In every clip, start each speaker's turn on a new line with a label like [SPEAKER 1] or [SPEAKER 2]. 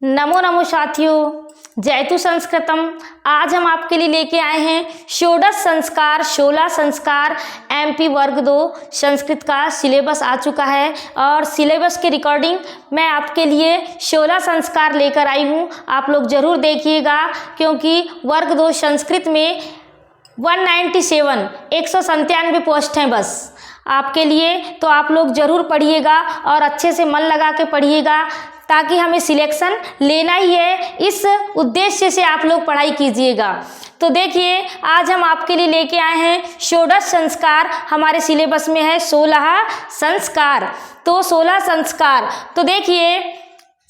[SPEAKER 1] नमो नमो साथियों, जयतु संस्कृतम। आज हम आपके लिए लेके आए हैं षोडश संस्कार 16 संस्कार एमपी वर्ग 2 संस्कृत का सिलेबस आ चुका है और सिलेबस के रिकॉर्डिंग मैं आपके लिए 16 संस्कार लेकर आई हूँ। आप लोग ज़रूर देखिएगा क्योंकि वर्ग 2 संस्कृत में 197 पोस्ट हैं बस आपके लिए, तो आप लोग ज़रूर पढ़िएगा और अच्छे से मन लगा के पढ़िएगा ताकि हमें सिलेक्शन लेना ही है। इस उद्देश्य से आप लोग पढ़ाई कीजिएगा। तो देखिए, आज हम आपके लिए लेके आए हैं षोडश संस्कार। हमारे सिलेबस में है 16 संस्कार। तो 16 संस्कार, तो देखिए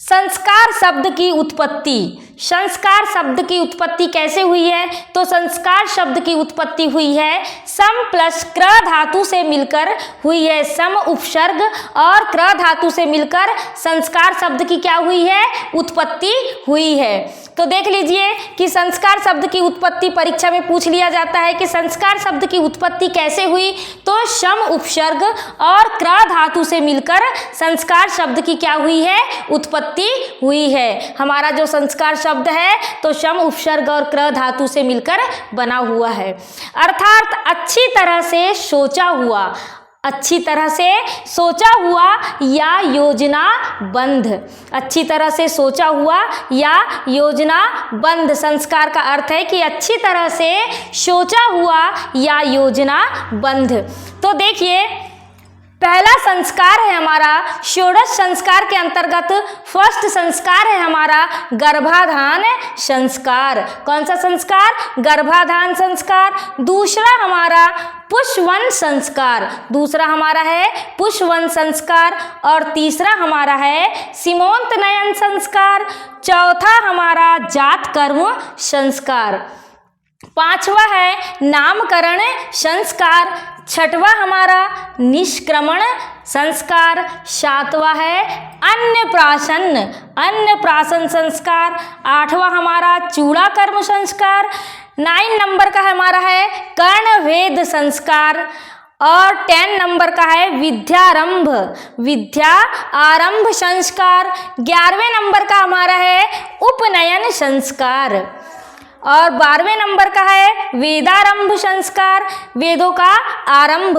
[SPEAKER 1] संस्कार शब्द की उत्पत्ति। संस्कार शब्द की उत्पत्ति कैसे हुई है? तो संस्कार शब्द की उत्पत्ति हुई है सम प्लस क्र धातु से मिलकर हुई है। सम उपसर्ग और क्र धातु से मिलकर संस्कार शब्द की क्या हुई है? उत्पत्ति हुई है। तो देख लीजिए कि संस्कार शब्द की उत्पत्ति परीक्षा में पूछ लिया जाता है कि संस्कार शब्द की उत्पत्ति कैसे हुई। तो सम उपसर्ग और क्र धातु से मिलकर संस्कार शब्द की क्या हुई है? उत्पत्ति हुई है। हमारा जो संस्कार शब्द है तो सम उपसर्ग और क्र धातु से मिलकर बना हुआ है, अर्थात अच्छी तरह से सोचा हुआ, अच्छी तरह से सोचा हुआ या योजनाबद्ध। अच्छी तरह से सोचा हुआ या योजनाबद्ध संस्कार का अर्थ है कि अच्छी तरह से सोचा हुआ या योजनाबद्ध। तो देखिए पहला संस्कार है हमारा षोडश संस्कार के अंतर्गत फर्स्ट संस्कार है हमारा गर्भाधान संस्कार। कौन सा संस्कार? गर्भाधान संस्कार। दूसरा हमारा पुष्पवन संस्कार, दूसरा हमारा है पुष्पवन संस्कार और तीसरा हमारा है सीमोन्तनयन संस्कार। चौथा हमारा जात कर्म संस्कार। पांचवा है नामकरण संस्कार। छठवा हमारा निष्क्रमण संस्कार। सातवां है अन्नप्राशन संस्कार। आठवां हमारा चूड़ा कर्म संस्कार। 9 नंबर का हमारा है कर्णवेद संस्कार और 10 नंबर का है विद्या आरंभ संस्कार। 11वें नंबर का हमारा है उपनयन संस्कार और 12वें नंबर का है वेदारंभ संस्कार, वेदों का आरंभ।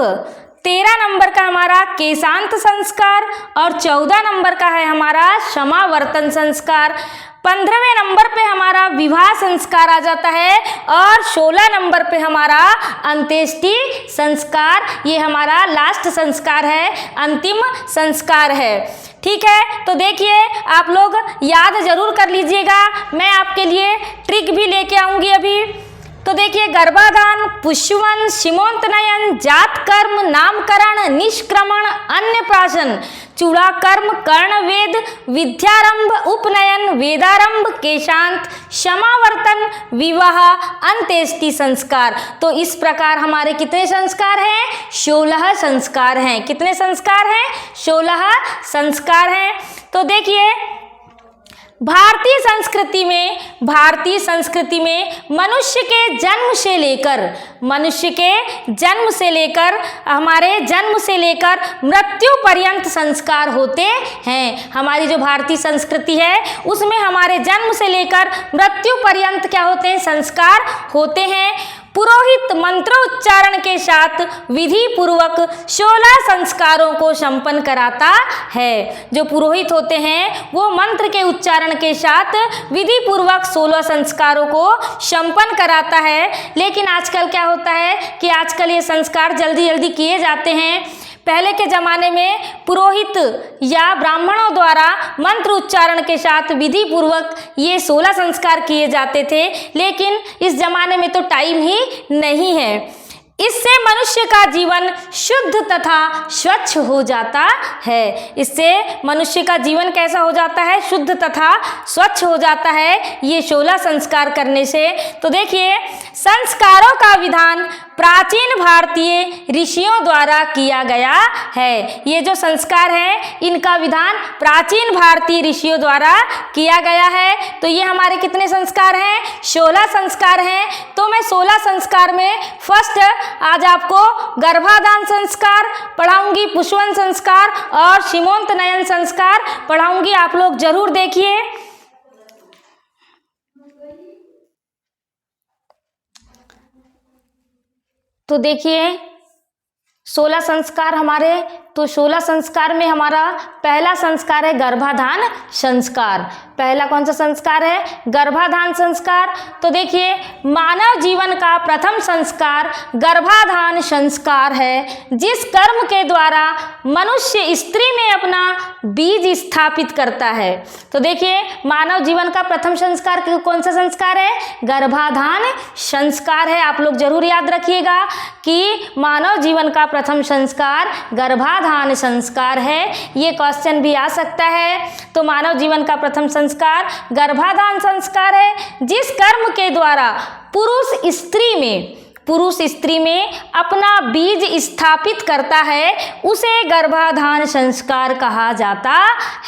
[SPEAKER 1] 13 नंबर का हमारा केशांत संस्कार और 14 नंबर का है हमारा समावर्तन संस्कार। 15वें नंबर पे हमारा विवाह संस्कार आ जाता है और 16 नंबर पे हमारा अंत्येष्टि संस्कार। ये हमारा लास्ट संस्कार है, अंतिम संस्कार है। ठीक है, तो देखिए आप लोग याद जरूर कर लीजिएगा। मैं आपके लिए ट्रिक भी लेके आऊंगी अभी। तो देखिए गर्भाधान, पुष्पवन, सीमोन्तनयन, जात कर्म, नामकरण, निष्क्रमण, अन्नप्राशन, चूड़ा कर्म, कर्णवेद, विद्यारंभ, उपनयन, वेदारंभ, केशांत, समावर्तन, विवाह, अंत्येष्टि संस्कार। तो इस प्रकार हमारे कितने संस्कार हैं? 16 संस्कार हैं। कितने संस्कार हैं? 16 संस्कार हैं। तो देखिए भारतीय संस्कृति में मनुष्य के जन्म से लेकर हमारे जन्म से लेकर मृत्यु पर्यंत संस्कार होते हैं। हमारी जो भारतीय संस्कृति है उसमें हमारे जन्म से लेकर मृत्यु पर्यंत क्या होते हैं? संस्कार होते हैं। पुरोहित मंत्रोच्चारण के साथ विधि पूर्वक 16 संस्कारों को संपन्न कराता है। जो पुरोहित होते हैं वो मंत्र के उच्चारण के साथ विधि पूर्वक 16 संस्कारों को संपन्न कराता है। लेकिन आजकल क्या होता है कि आजकल ये संस्कार जल्दी जल्दी किए जाते हैं। पहले के ज़माने में पुरोहित या ब्राह्मणों द्वारा मंत्र उच्चारण के साथ विधि पूर्वक ये 16 संस्कार किए जाते थे, लेकिन इस ज़माने में तो टाइम ही नहीं है। इससे मनुष्य का जीवन शुद्ध तथा स्वच्छ हो जाता है। इससे मनुष्य का जीवन कैसा हो जाता है? शुद्ध तथा स्वच्छ हो जाता है ये 16 संस्कार करने से। तो देखिए संस्कारों का विधान प्राचीन भारतीय ऋषियों द्वारा किया गया है। ये जो संस्कार है इनका विधान प्राचीन भारतीय ऋषियों द्वारा किया गया है। तो ये हमारे कितने संस्कार हैं? 16 संस्कार हैं। तो मैं 16 संस्कार में फर्स्ट आज आपको गर्भाधान संस्कार पढ़ाऊंगी, पुष्पवन संस्कार और सीमोन्तनयन संस्कार पढ़ाऊंगी। आप लोग जरूर देखिए। तो देखिए 16 संस्कार हमारे, तो 16 संस्कार में हमारा पहला संस्कार है गर्भाधान संस्कार। पहला कौन सा संस्कार है? गर्भाधान संस्कार। तो देखिए मानव जीवन का प्रथम संस्कार गर्भाधान संस्कार है, जिस कर्म के द्वारा मनुष्य स्त्री में अपना बीज स्थापित करता है। तो देखिए मानव जीवन का प्रथम संस्कार कौन सा संस्कार है? गर्भाधान संस्कार है। आप लोग जरूर याद रखिएगा कि मानव जीवन का प्रथम संस्कार गर्भाधान संस्कार है। ये क्वेश्चन भी आ सकता है। तो मानव जीवन का प्रथम संस्कार गर्भाधान संस्कार है, जिस कर्म के द्वारा पुरुष स्त्री में अपना बीज स्थापित करता है, उसे गर्भाधान संस्कार कहा जाता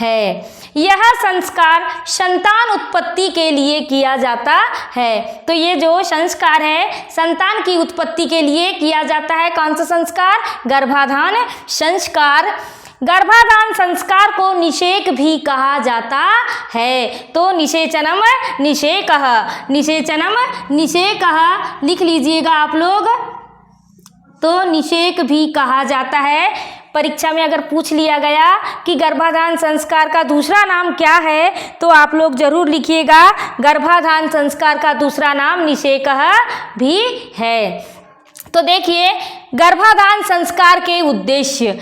[SPEAKER 1] है। यह संस्कार संतान उत्पत्ति के लिए किया जाता है। तो ये जो संस्कार है संतान की उत्पत्ति के लिए किया जाता है। कौन सा संस्कार? गर्भाधान संस्कार। गर्भाधान संस्कार को निषेक भी कहा जाता है। तो निषेचनम निषेकः लिख लीजिएगा आप लोग। तो निषेक भी कहा जाता है। परीक्षा में अगर पूछ लिया गया कि गर्भाधान संस्कार का दूसरा नाम क्या है, तो आप लोग जरूर लिखिएगा गर्भाधान संस्कार का दूसरा नाम निषेकः भी है। तो देखिए गर्भाधान संस्कार के उद्देश्य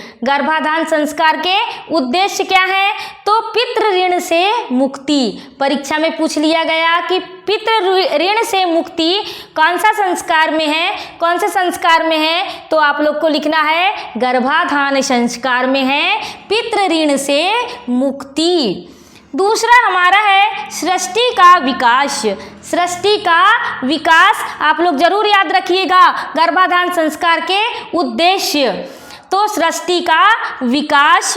[SPEAKER 1] क्या है? तो पितृ ऋण से मुक्ति। परीक्षा में पूछ लिया गया कि पितृ ऋण से मुक्ति कौन सा संस्कार में है, कौन से संस्कार में है? तो आप लोग को लिखना है गर्भाधान संस्कार में है पितृ ऋण से मुक्ति। दूसरा हमारा है सृष्टि का विकास। आप लोग जरूर याद रखिएगा गर्भाधान संस्कार के उद्देश्य। तो सृष्टि का विकास।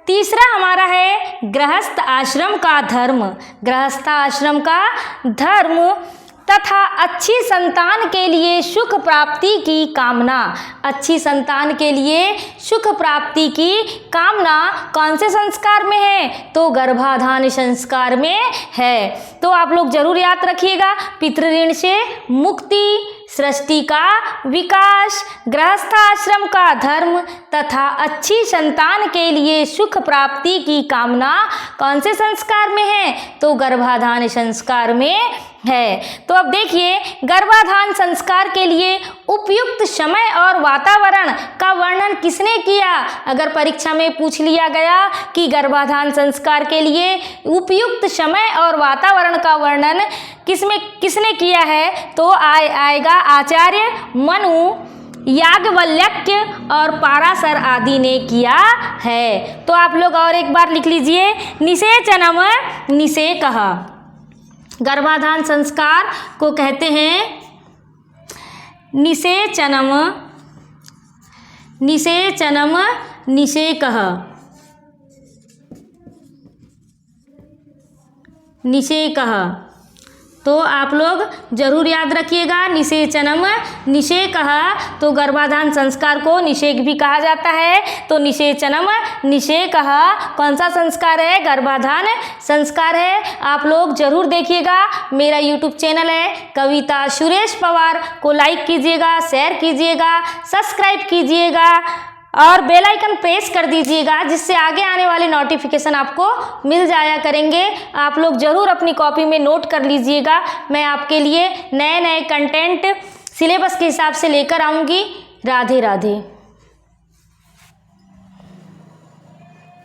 [SPEAKER 1] तीसरा हमारा है गृहस्थ आश्रम का धर्म तथा अच्छी संतान के लिए सुख प्राप्ति की कामना कौन से संस्कार में है? तो गर्भाधान संस्कार में है। तो आप लोग जरूर याद रखिएगा पितृ ऋण से मुक्ति, सृष्टि का विकास, गृहस्थाश्रम का धर्म तथा अच्छी संतान के लिए सुख प्राप्ति की कामना कौन से संस्कार में है? तो गर्भाधान संस्कार में है। तो अब देखिए गर्भाधान संस्कार के लिए उपयुक्त समय और वातावरण का वर्णन किसने किया? अगर परीक्षा में पूछ लिया गया कि गर्भाधान संस्कार के लिए उपयुक्त समय और वातावरण का वर्णन किसने किया है? तो आएगा आचार्य मनु, याज्ञवल्क्य और पाराशर आदि ने किया है। तो आप लोग और एक बार लिख लीजिए निषेचनम निषेकः। गर्भाधान संस्कार को कहते हैं निषेचनम निषेकः। तो आप लोग जरूर याद रखिएगा निषेचनम निषेकः। तो गर्भाधान संस्कार को निषेक भी कहा जाता है। तो निषेचनम निषेकः कौन सा संस्कार है? गर्भाधान संस्कार है। आप लोग जरूर देखिएगा। मेरा यूट्यूब चैनल है कविता सुरेश पवार को लाइक कीजिएगा, शेयर कीजिएगा, सब्सक्राइब कीजिएगा और बेल आइकन प्रेस कर दीजिएगा, जिससे आगे आने वाले नोटिफिकेशन आपको मिल जाया करेंगे। आप लोग ज़रूर अपनी कॉपी में नोट कर लीजिएगा। मैं आपके लिए नए कंटेंट सिलेबस के हिसाब से लेकर आऊँगी। राधे राधे।